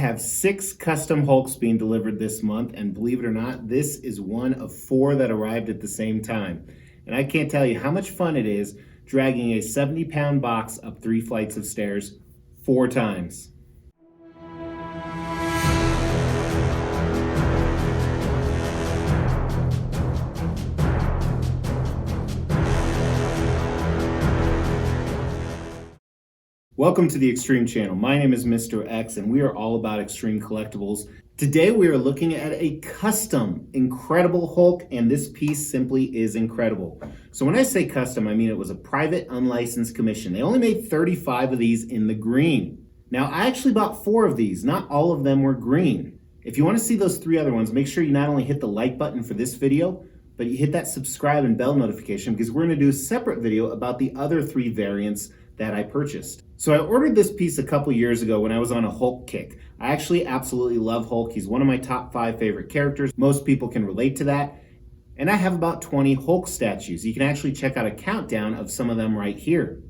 have 6 custom Hulks being delivered this month, and believe it or not, this is one of 4 that arrived at the same time. And I can't tell you how much fun it is dragging a 70-pound box up 3 flights of stairs 4 times. Welcome to the Extreme Channel. My name is Mr. X and we are all about extreme collectibles. Today we are looking at a custom incredible Hulk, and this piece simply is incredible. So when I say custom, I mean it was a private unlicensed commission. They only made 35 of these in the green. Now I actually bought 4 of these, not all of them were green. If you want to see those 3 other ones, make sure you not only hit the like button for this video, but you hit that subscribe and bell notification, because we're going to do a separate video about the other 3 variants that I purchased. So I ordered this piece a couple years ago when I was on a Hulk kick. I actually absolutely love Hulk. He's one of my top 5 favorite characters. Most people can relate to that. And I have about 20 Hulk statues. You can actually check out a countdown of some of them right here.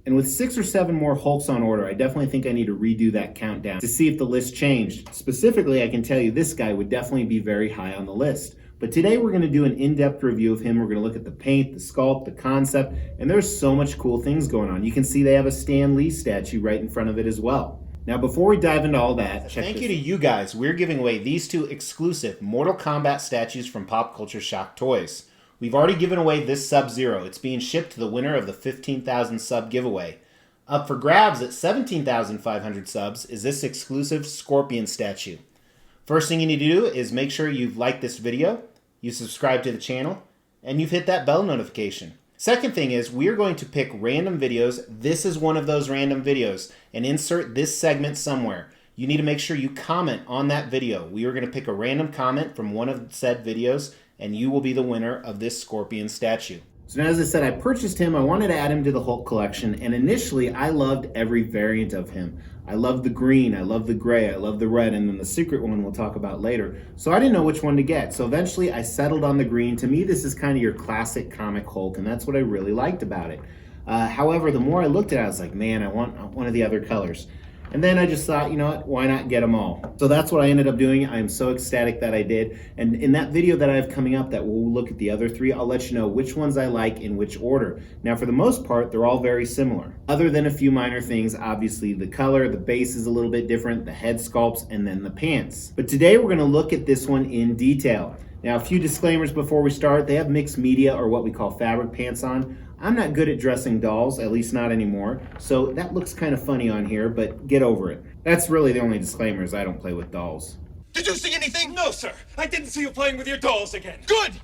And with 6 or 7 more Hulks on order, I definitely think I need to redo that countdown to see if the list changed. Specifically, I can tell you this guy would definitely be very high on the list. But today we're going to do an in-depth review of him. We're going to look at the paint, the sculpt, the concept, and there's so much cool things going on. You can see they have a Stan Lee statue right in front of it as well. Now before we dive into all that, thank you to you guys. We're giving away these 2 exclusive Mortal Kombat statues from Pop Culture Shock Toys. We've already given away this Sub-Zero. It's being shipped to the winner of the 15,000 sub giveaway. Up for grabs at 17,500 subs is this exclusive Scorpion statue. First thing you need to do is make sure you've liked this video, you subscribe to the channel, and you've hit that bell notification. Second thing is we are going to pick random videos. This is one of those random videos, and insert this segment somewhere. You need to make sure you comment on that video. We are going to pick a random comment from one of said videos, and you will be the winner of this Scorpion statue. So now, as I said, I purchased him. I wanted to add him to the Hulk collection, and initially I loved every variant of him. I love the green, I love the gray, I love the red, and then the secret one we'll talk about later. So I didn't know which one to get. So eventually I settled on the green. To me, this is kind of your classic comic Hulk, and that's what I really liked about it. However, the more I looked at it, I was like, man, I want one of the other colors. And then I just thought, you know what, why not get them all? So that's what I ended up doing. I am so ecstatic that I did. And in that video that I have coming up that we'll look at the other 3, I'll let you know which ones I like in which order. Now, for the most part, they're all very similar. Other than a few minor things, obviously the color, the base is a little bit different, the head sculpts, and then the pants. But today we're gonna look at this one in detail. Now, a few disclaimers before we start. They have mixed media, or what we call fabric pants on. I'm not good at dressing dolls, at least not anymore, so that looks kind of funny on here, but get over it. That's really the only disclaimer, is I don't play with dolls. Did you see anything? No, sir. I didn't see you playing with your dolls again. Good!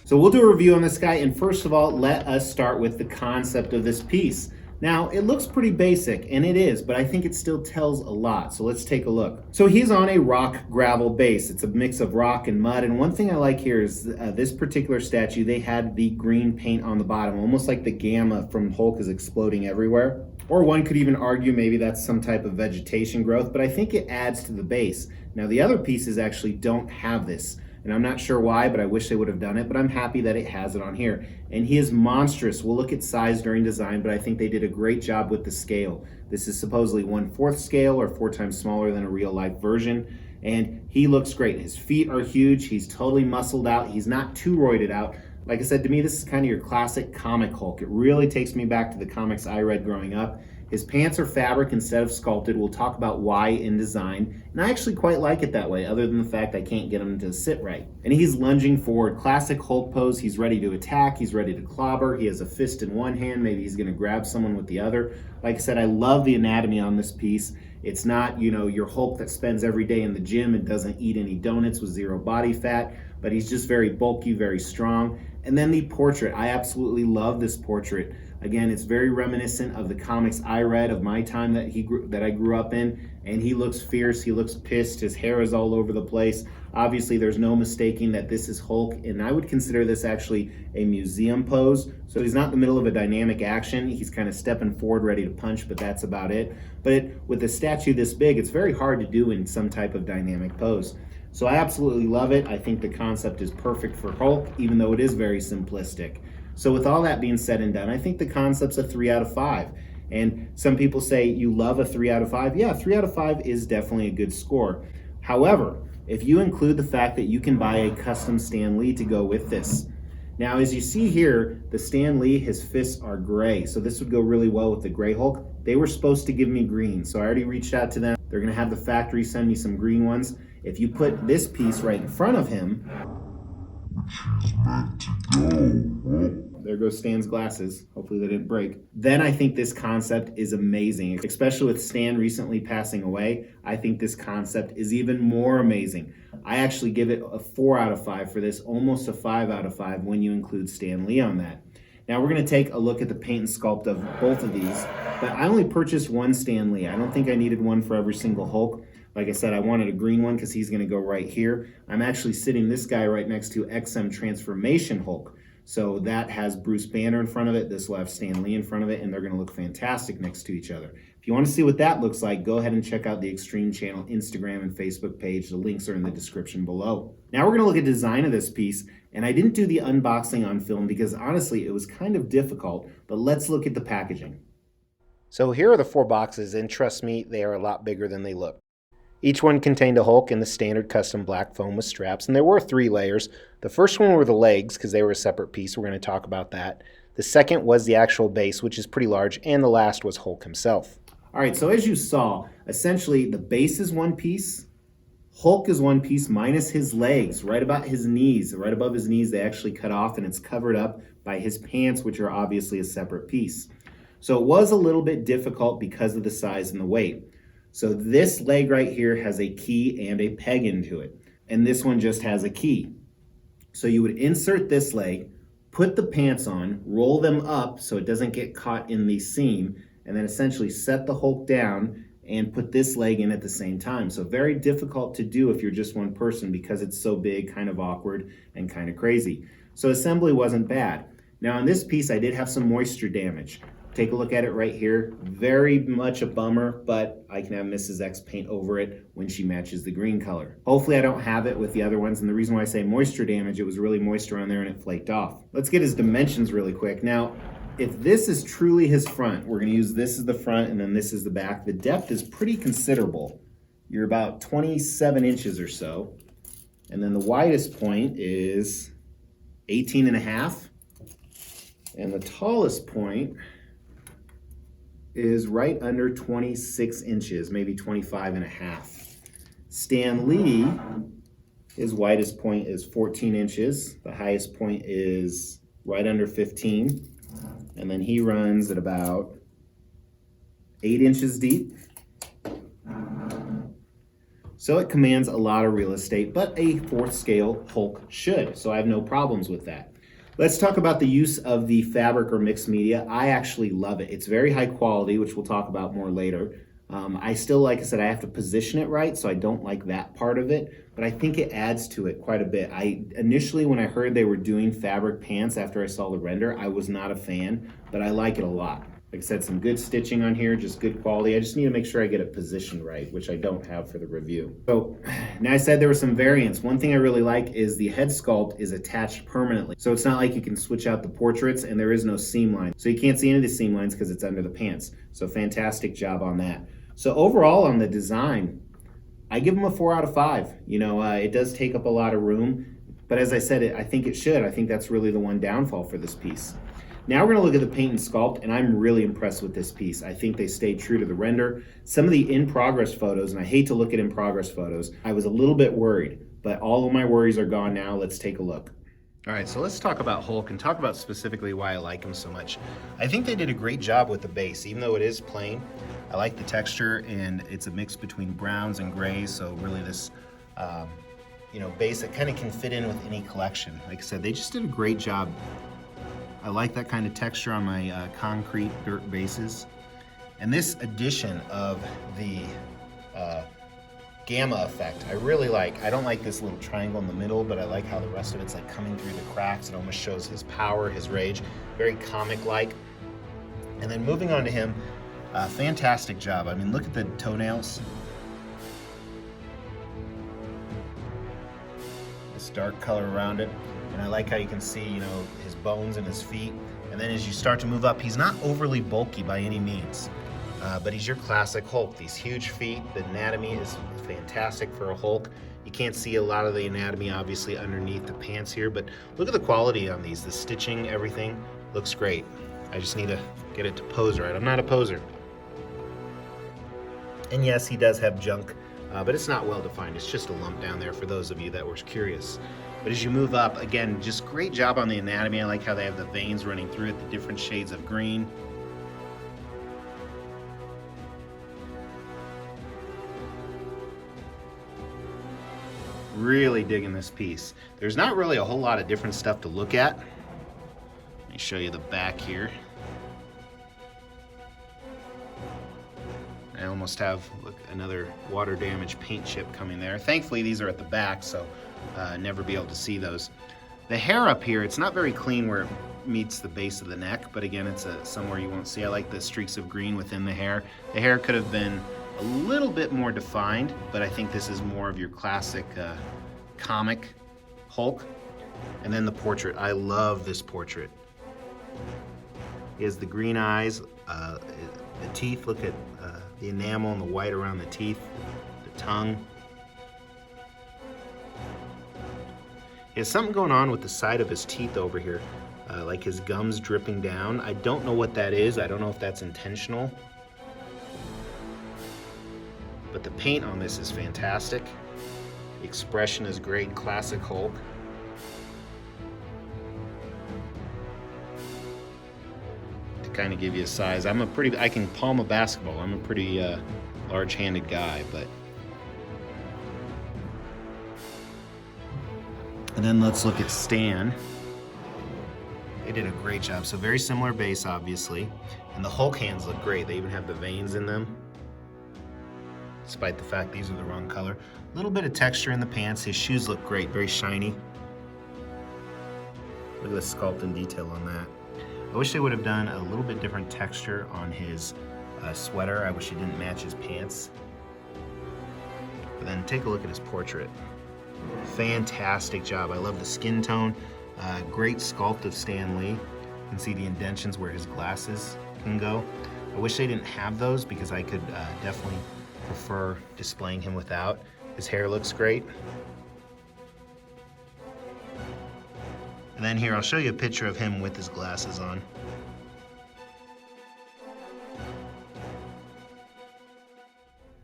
So we'll do a review on this guy, and first of all, let us start with the concept of this piece. Now, it looks pretty basic, and it is, but I think it still tells a lot, so let's take a look. So he's on a rock gravel base. It's a mix of rock and mud, and one thing I like here is this particular statue, they had the green paint on the bottom, almost like the gamma from Hulk is exploding everywhere. Or one could even argue maybe that's some type of vegetation growth, but I think it adds to the base. Now, the other pieces actually don't have this. And I'm not sure why, but I wish they would have done it, but I'm happy that it has it on here. And he is monstrous. We'll look at size during design, but I think they did a great job with the scale. This is supposedly 1/4 scale, or 4 times smaller than a real life version. And he looks great. His feet are huge. He's totally muscled out. He's not too roided out. Like I said, to me, this is kind of your classic comic Hulk. It really takes me back to the comics I read growing up. His pants are fabric instead of sculpted. We'll talk about why in design. And I actually quite like it that way, other than the fact I can't get him to sit right. And he's lunging forward. Classic Hulk pose. He's ready to attack. He's ready to clobber. He has a fist in one hand. Maybe he's going to grab someone with the other. Like I said, I love the anatomy on this piece. It's not, you know, your Hulk that spends every day in the gym and doesn't eat any donuts with 0 body fat, but he's just very bulky, very strong. And then the portrait. I absolutely love this portrait. Again, it's very reminiscent of the comics I read of my time that I grew up in, and he looks fierce, he looks pissed, his hair is all over the place. Obviously, there's no mistaking that this is Hulk, and I would consider this actually a museum pose. So he's not in the middle of a dynamic action, he's kind of stepping forward ready to punch, but that's about it. But with a statue this big, it's very hard to do in some type of dynamic pose. So I absolutely love it. I think the concept is perfect for Hulk, even though it is very simplistic. So with all that being said and done, I think the concept's a 3 out of 5. And some people say you love a 3 out of 5. Yeah, 3 out of 5 is definitely a good score. However, if you include the fact that you can buy a custom Stan Lee to go with this. Now, as you see here, the Stan Lee, his fists are gray, so this would go really well with the gray Hulk. They were supposed to give me green, so I already reached out to them. They're gonna have the factory send me some green ones. If you put this piece right in front of him, there goes Stan's glasses. Hopefully they didn't break. Then I think this concept is amazing, especially with Stan recently passing away. I think this concept is even more amazing. I actually give it a 4 out of 5 for this, almost a 5 out of 5 when you include Stan Lee on that. Now we're gonna take a look at the paint and sculpt of both of these, but I only purchased one Stan Lee. I don't think I needed one for every single Hulk. Like I said, I wanted a green one because he's gonna go right here. I'm actually sitting this guy right next to XM Transformation Hulk. So that has Bruce Banner in front of it. This will have Stan Lee in front of it, and they're gonna look fantastic next to each other. If you wanna see what that looks like, go ahead and check out the Extreme Channel Instagram and Facebook page. The links are in the description below. Now we're gonna look at design of this piece, and I didn't do the unboxing on film because honestly, it was kind of difficult, but let's look at the packaging. So here are the 4 boxes, and trust me, they are a lot bigger than they look. Each one contained a Hulk in the standard custom black foam with straps, and there were 3 layers. The first one were the legs, because they were a separate piece. We're going to talk about that. The second was the actual base, which is pretty large, and the last was Hulk himself. All right, so as you saw, essentially the base is one piece, Hulk is one piece minus his legs, right about his knees. Right above his knees, they actually cut off, and it's covered up by his pants, which are obviously a separate piece. So it was a little bit difficult because of the size and the weight. So this leg right here has a key and a peg into it, and this one just has a key. So you would insert this leg, put the pants on, roll them up so it doesn't get caught in the seam, and then essentially set the Hulk down and put this leg in at the same time. So very difficult to do if you're just one person because it's so big, kind of awkward, and kind of crazy. So assembly wasn't bad. Now on this piece, I did have some moisture damage. Take a look at it right here. Very much a bummer, but I can have Mrs. X paint over it when she matches the green color. Hopefully I don't have it with the other ones, and the reason why I say moisture damage, it was really moisture on there and it flaked off. Let's get his dimensions really quick. Now, if this is truly his front, we're gonna use this as the front and then this is the back. The depth is pretty considerable. You're about 27 inches or so. And then the widest point is 18 and a half. And the tallest point is right under 26 inches, maybe 25 and a half. Stan Lee, his widest point is 14 inches. The highest point is right under 15. And then he runs at about 8 inches deep. So it commands a lot of real estate, but a 4th scale Hulk should. So I have no problems with that. Let's talk about the use of the fabric or mixed media. I actually love it. It's very high quality, which we'll talk about more later. I still, like I said, I have to position it right, so I don't like that part of it, but I think it adds to it quite a bit. Initially, when I heard they were doing fabric pants after I saw the render, I was not a fan, but I like it a lot. Like I said, some good stitching on here, just good quality. I just need to make sure I get it positioned right, which I don't have for the review. So now I said there were some variants. One thing I really like is the head sculpt is attached permanently. So it's not like you can switch out the portraits and there is no seam line. So you can't see any of the seam lines because it's under the pants. So fantastic job on that. So overall on the design, I give them a 4 out of 5. You know, it does take up a lot of room, but as I said, I think it should. I think that's really the one downfall for this piece. Now we're gonna look at the paint and sculpt, and I'm really impressed with this piece. I think they stayed true to the render. Some of the in-progress photos, and I hate to look at in-progress photos, I was a little bit worried, but all of my worries are gone now. Let's take a look. All right, so let's talk about Hulk and talk about specifically why I like him so much. I think they did a great job with the base, even though it is plain. I like the texture, and it's a mix between browns and grays, so really this base that kind of can fit in with any collection. Like I said, they just did a great job. I like that kind of texture on my concrete dirt bases. And this addition of the gamma effect, I really like. I don't like this little triangle in the middle, but I like how the rest of it's like coming through the cracks. It almost shows his power, his rage, very comic-like. And then moving on to him, fantastic job. I mean, look at the toenails. This dark color around it. And I like how you can see, his bones and his feet. And then as you start to move up, he's not overly bulky by any means, but he's your classic Hulk. These huge feet, the anatomy is fantastic for a Hulk. You can't see a lot of the anatomy obviously underneath the pants here, but look at the quality on these. The stitching, everything looks great. I just need to get it to pose right. I'm not a poser. And yes, he does have junk, but it's not well defined. It's just a lump down there for those of you that were curious. But as you move up, again, just great job on the anatomy. I like how they have the veins running through it, the different shades of green. Really digging this piece. There's not really a whole lot of different stuff to look at. Let me show you the back here. I almost have, look, another water damage paint chip coming there. Thankfully, these are at the back, so never be able to see those. The hair up here, it's not very clean where it meets the base of the neck, but again, it's somewhere you won't see. I like the streaks of green within the hair. The hair could have been a little bit more defined, but I think this is more of your classic comic Hulk. And then the portrait. I love this portrait. He has the green eyes, the teeth. Look at the enamel and the white around the teeth, the tongue. He has something going on with the side of his teeth over here, like his gums dripping down. I don't know what that is. I don't know if that's intentional. But the paint on this is fantastic. The expression is great, classic Hulk. To kind of give you a size, I can palm a basketball. I'm a pretty large-handed guy, but. And then let's look at Stan. They did a great job. So very similar base, obviously. And the Hulk hands look great. They even have the veins in them, despite the fact these are the wrong color. A little bit of texture in the pants. His shoes look great, very shiny. Look at the sculpt and detail on that. I wish they would have done a little bit different texture on his sweater. I wish it didn't match his pants. But then take a look at his portrait. Fantastic job. I love the skin tone. Great sculpt of Stan Lee. You can see the indentions where his glasses can go. I wish they didn't have those because I could definitely prefer displaying him without. His hair looks great. And then here, I'll show you a picture of him with his glasses on.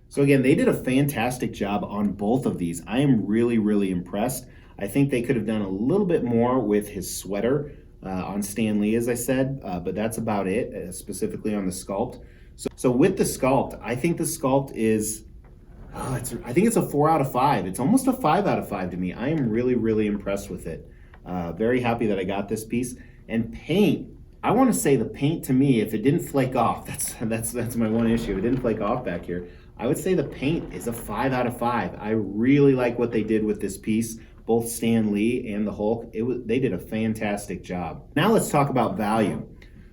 So again, they did a fantastic job on both of these. I am really, really impressed. I think they could have done a little bit more with his sweater on Stan Lee, as I said, but that's about it, specifically on the sculpt. So with the sculpt, I think the sculpt is, I think it's a 4 out of 5. It's almost a 5 out of 5 to me. I am really, really impressed with it. Very happy that I got this piece. And paint, I want to say the paint to me, if it didn't flake off, that's my one issue. If it didn't flake off back here, I would say the paint is a 5 out of 5. I really like what they did with this piece, both Stan Lee and the Hulk. They did a fantastic job. Now let's talk about value.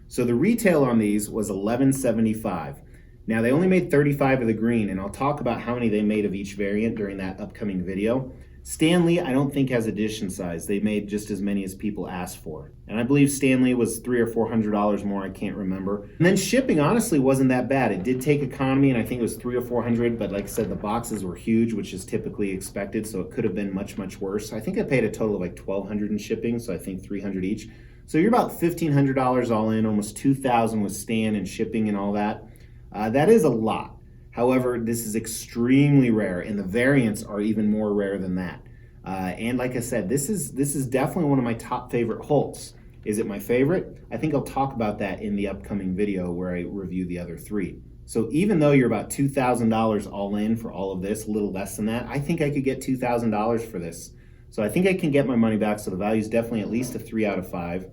So the retail on these was $11.75. Now they only made 35 of the green, and I'll talk about how many they made of each variant during that upcoming video. Stan Lee, I don't think has edition size. They made just as many as people asked for. And I believe Stan Lee was $300 or $400 more, I can't remember. And then shipping honestly wasn't that bad. It did take economy, and I think it was $300 or $400, but like I said, the boxes were huge, which is typically expected, so it could have been much, much worse. I think I paid a total of like $1,200 in shipping, so I think $300 each. So you're about $1,500 all in, almost $2,000 with Stan and shipping and all that. That is a lot. However, this is extremely rare, and the variants are even more rare than that. And like I said, this is definitely one of my top favorite Hulks. Is it my favorite? I think I'll talk about that in the upcoming video where I review the other three. So even though you're about $2,000 all in for all of this, a little less than that, I think I could get $2,000 for this. So I think I can get my money back, so the value is definitely at least a 3 out of 5.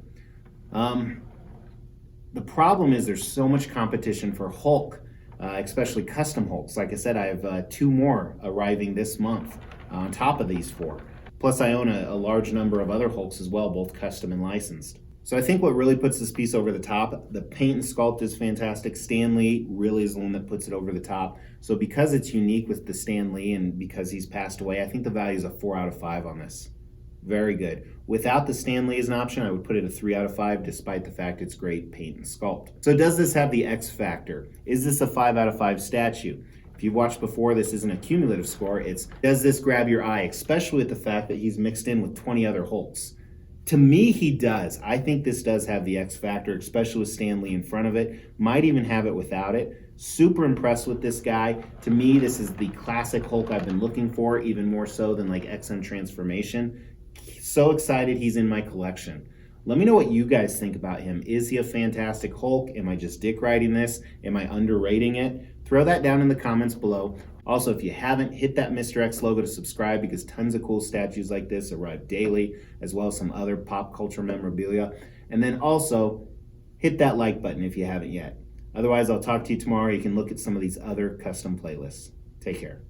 The problem is there's so much competition for Hulk, especially custom Hulks. Like I said, I have 2 more arriving this month on top of these 4. Plus I own a large number of other Hulks as well, both custom and licensed. So I think what really puts this piece over the top, the paint and sculpt is fantastic. Stan Lee really is the one that puts it over the top. So because it's unique with the Stan Lee and because he's passed away, I think the value is a 4 out of 5 on this. Very good. Without the Stan Lee as an option, I would put it a 3 out of 5, despite the fact it's great paint and sculpt. So does this have the X factor? Is this a 5 out of 5 statue? If you've watched before, this isn't a cumulative score. It's, does this grab your eye, especially with the fact that he's mixed in with 20 other Hulks? To me, he does. I think this does have the X factor, especially with Stan Lee in front of it. Might even have it without it. Super impressed with this guy. To me, this is the classic Hulk I've been looking for, even more so than like XM Transformation. So excited he's in my collection. Let me know what you guys think about him. Is he a fantastic Hulk? Am I just dick riding this? Am I underrating it? Throw that down in the comments below. Also, if you haven't, hit that Mr. X logo to subscribe, because tons of cool statues like this arrive daily, as well as some other pop culture memorabilia. And then also, hit that like button if you haven't yet. Otherwise, I'll talk to you tomorrow. You can look at some of these other custom playlists. Take care.